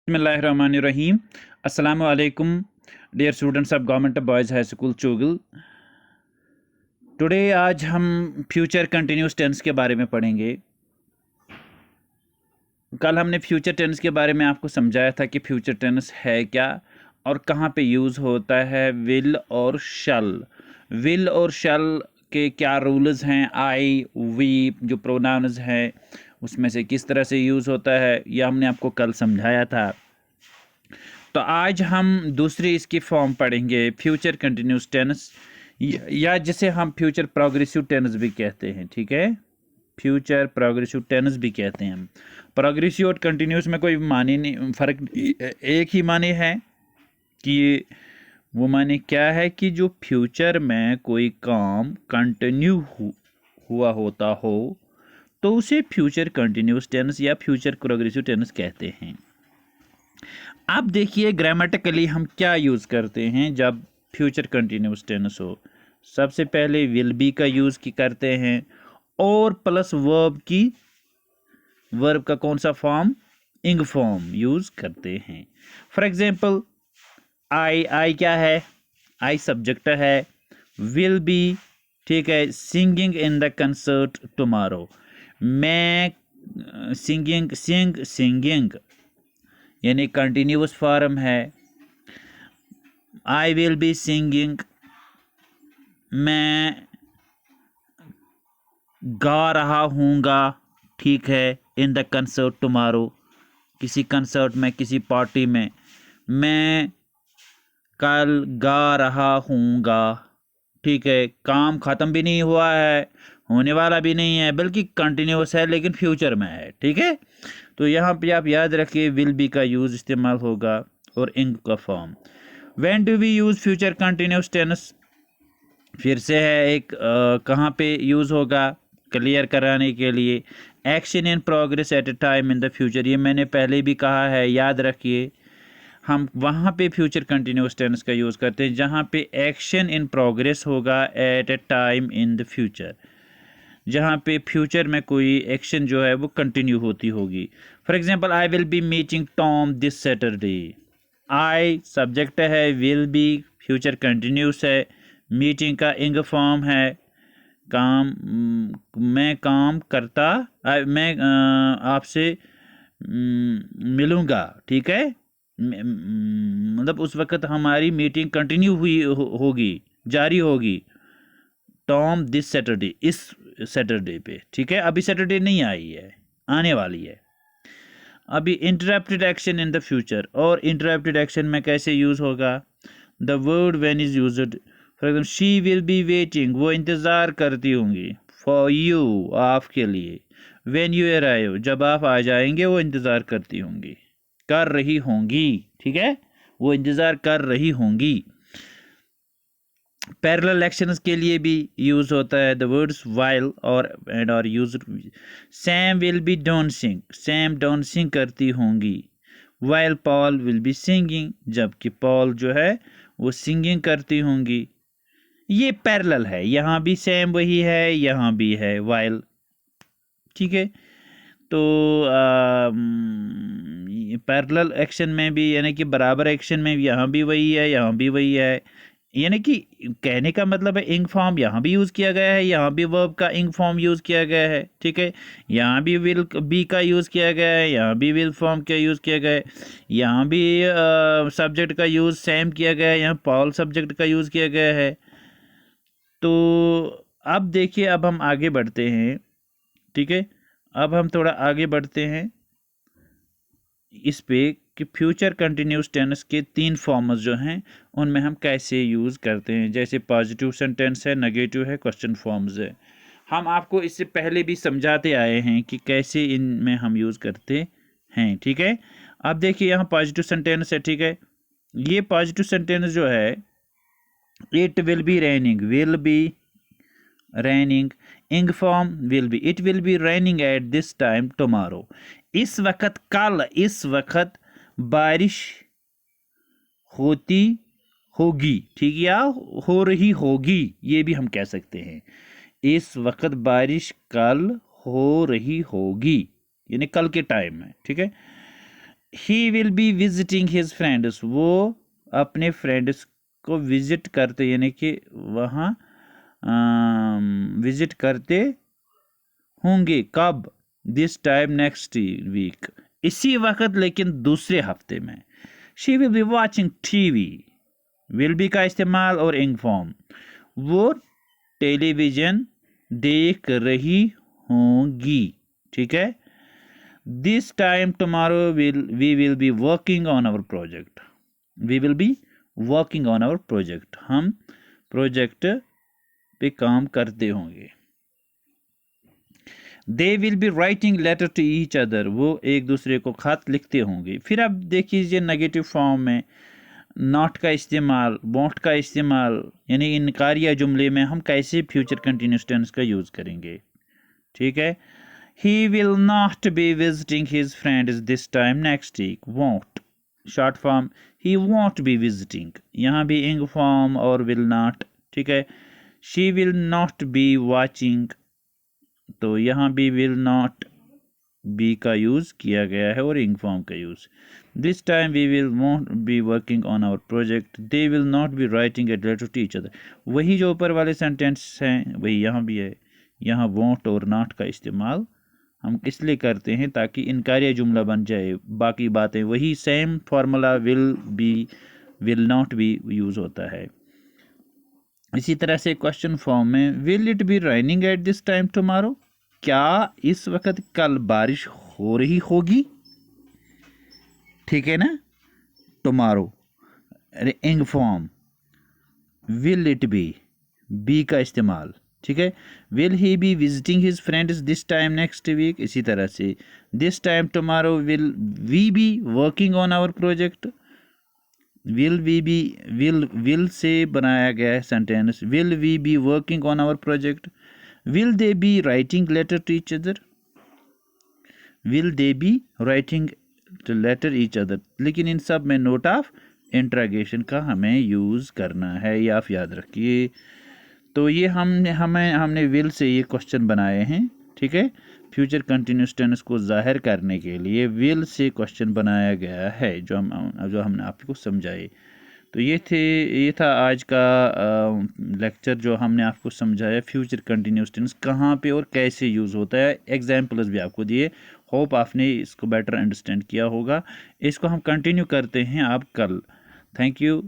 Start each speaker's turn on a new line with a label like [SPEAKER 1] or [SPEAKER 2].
[SPEAKER 1] बिस्मिल्लाहिर्रहमानिर्रहीम। अस्सलामु अलैकुम dear students of government boys high school Chogal. Today आज हम फ्यूचर कंटिन्यूस टेंस के बारे में पढ़ेंगे। कल हमने फ्यूचर टेंस के बारे में आपको समझाया था कि फ्यूचर टेंस है क्या और कहाँ पे यूज़ होता है। विल और शल, विल और शल के क्या रूल्स हैं। आई वी जो प्रोनाउंस हैं उसमें से किस तरह से यूज़ होता है, यह हमने आपको कल समझाया था। तो आज हम दूसरी इसकी फॉर्म पढ़ेंगे, फ्यूचर कंटिन्यूस टेंस, या जिसे हम फ्यूचर प्रोग्रेसिव टेंस भी कहते हैं। ठीक है, फ्यूचर प्रोग्रेसिव टेंस भी कहते हैं हम। प्रोग्रेसिव और कंटिन्यूस में कोई माने नहीं, फ़र्क एक ही माने है कि वो माने क्या है कि जो फ्यूचर में कोई काम कंटिन्यू हुआ होता हो तो उसे फ्यूचर कंटिन्यूस टेंस या फ्यूचर प्रोग्रेसिव टेंस कहते हैं। अब देखिए ग्रामेटिकली हम क्या यूज़ करते हैं जब फ्यूचर कंटिन्यूस टेंस हो। सबसे पहले विल बी का यूज़ की करते हैं और प्लस वर्ब का कौन सा फॉर्म, इंग फॉर्म यूज़ करते हैं। फॉर एग्जांपल आई क्या है, आई सब्जेक्ट है, विल बी ठीक है, singing in the concert tomorrow, मैं सिंगिंग यानी कंटिन्यूस फॉर्म है। आई विल बी सिंगिंग, मैं गा रहा हूँगा ठीक है, इन द कंसर्ट टुमारो, किसी कंसर्ट में, किसी पार्टी में, मैं कल गा रहा हूँगा ठीक है। काम ख़त्म भी नहीं हुआ है, होने वाला भी नहीं है, बल्कि कंटिन्यूस है लेकिन फ्यूचर में है। ठीक है, तो यहाँ पे आप याद रखिए विल बी का यूज़ इस्तेमाल होगा और इंग का form. When do we use future continuous tense, फिर से है एक कहाँ पे यूज़ होगा क्लियर कराने के लिए। Action in progress eight a time in the future, ये मैंने पहले भी कहा है, याद रखिए। हम वहाँ पे फ्यूचर कंटिन्यूस टेंस का यूज़ करते हैं जहाँ पे एक्शन इन प्रोग्रेस होगा at a time in the future, जहाँ पे फ्यूचर में कोई एक्शन जो है वो कंटिन्यू होती होगी। For example I will be meeting Tom this Saturday, I subject है, विल बी फ्यूचर कंटिन्यूस है, मीटिंग का इंग फॉर्म है, काम मैं काम करता मैं आपसे मिलूँगा ठीक है। मतलब उस वक़्त हमारी मीटिंग कंटिन्यू होगी, जारी होगी। टॉम दिस सैटरडे, इस सैटरडे पे ठीक है, अभी सैटरडे नहीं आई है, आने वाली है। अभी interrupted action in the future, और इंटरप्टेड एक्शन में कैसे यूज़ होगा, the word when is used. For example she will be waiting, वो इंतज़ार करती होंगी, फॉर यू आपके लिए, व्हेन यू अराइव जब आप आ जाएंगे वो इंतज़ार करती होंगी, कर रही होंगी ठीक है, वो इंतज़ार कर रही होंगी। पैरेलल एक्शंस के लिए भी यूज़ होता है द वर्ड्स वाइल और एंड और used. Sam will be dancing, Sam dancing करती होंगी, while Paul will be singing, जबकि पॉल जो है वो सिंगिंग करती होंगी। ये पैरेलल है, यहाँ भी सेम वही है, यहाँ भी है वाइल ठीक है। तो पैरेलल एक्शन में भी यानी कि बराबर एक्शन में यहाँ भी वही है, यहाँ भी वही है, यानी कि कहने का मतलब है इंग फॉर्म यहाँ भी यूज़ किया गया है, यहाँ भी वर्ब का इंग फॉर्म यूज़ किया गया है ठीक है। यहाँ भी विल बी का यूज़ किया गया है, यहाँ भी विल फॉर्म का यूज़ किया गया है, यहाँ भी सब्जेक्ट का यूज़ सेम किया गया है, यहाँ पॉल सब्जेक्ट का यूज़ किया गया है। तो अब देखिए, अब हम आगे बढ़ते हैं ठीक है। अब हम थोड़ा आगे बढ़ते हैं इस पे कि फ्यूचर कंटिन्यूस टेंस के 3 फॉर्म्स जो हैं उनमें हम कैसे यूज़ करते हैं। जैसे पॉजिटिव सेंटेंस है, नेगेटिव है, क्वेश्चन फॉर्म्स है। हम आपको इससे पहले भी समझाते आए हैं कि कैसे इनमें हम यूज़ करते हैं ठीक है। अब देखिए यहाँ पॉजिटिव सेंटेंस है ठीक है। ये पॉजिटिव सेंटेंस जो है, it will be raining, will be raining, ing form will be, it will be raining at this time tomorrow, इस वक्त कल, इस वक्त बारिश होती होगी ठीक, या हो रही होगी, ये भी हम कह सकते हैं। इस वक्त बारिश कल हो रही होगी, यानी कल के टाइम में ठीक है। He will be visiting his friends, वो अपने फ्रेंड्स को विजिट करते यानी कि वहाँ विजिट करते होंगे। कब? दिस टाइम नेक्स्ट वीक, इसी वक्त लेकिन दूसरे हफ्ते में। She will be watching TV, will be का इस्तेमाल और इंग फॉर्म, वो टेलीविजन देख रही होंगी। ठीक है। This time tomorrow we will be working on our project, we will be working on our project, हम प्रोजेक्ट पे काम करते होंगे। They will be writing letter to each other, वो एक दूसरे को खत लिखते होंगे। फिर अब देखिए नेगेटिव फॉर्म में नॉट का इस्तेमाल, वोंट का इस्तेमाल, यानी इनकारिया जुमले में हम कैसे फ्यूचर कंटिन्यूस टेंस का यूज़ करेंगे। ठीक है। He will not be visiting his friends this time next week, won't short form, he won't be visiting, यहाँ भी इंग फॉर्म और विल नॉट। ठीक है। She will not be watching, तो यहाँ भी विल नॉट बी का यूज़ किया गया है और इंग फॉर्म का use. This time we will not be working on our project, they will not be writing a letter to each other, वही जो ऊपर वाले सेंटेंस हैं वही यहाँ भी है। यहाँ वॉन्ट और नॉट का इस्तेमाल हम इसलिए करते हैं ताकि इनकारिया जुमला बन जाए, बाकी बातें वही same formula will be will not B use होता है। इसी तरह से क्वेश्चन फॉर्म में will it be raining at this time tomorrow, क्या इस वक्त कल बारिश हो रही होगी। ठीक है ना। टुमारो इंग फॉर्म, विल इट बी का इस्तेमाल। ठीक है। Will he be visiting his friends this time next week, इसी तरह से this time tomorrow will we be working on our project, will we be will से बनाया गया है sentence, will we be working on our project, will they be writing letter to each other, will they be writing letter each other, लेकिन इन सब में note of इंट्रागेशन का हमें यूज़ करना है, ये आप याद रखिए। तो ये हमने विल से ये क्वेश्चन बनाए हैं। ठीक है। फ्यूचर कंटिन्यूस टेंस को जाहिर करने के लिए विल से क्वेश्चन बनाया गया है जो हमने आपको समझाए। तो ये था आज का लेक्चर जो हमने आपको समझाया फ्यूचर कंटिन्यूस टेंस कहाँ पे और कैसे यूज़ होता है, एग्जाम्पल्स भी आपको दिए। होप आपने इसको बेटर अंडरस्टैंड किया होगा। इसको हम कंटिन्यू करते हैं आप कल। Thank you.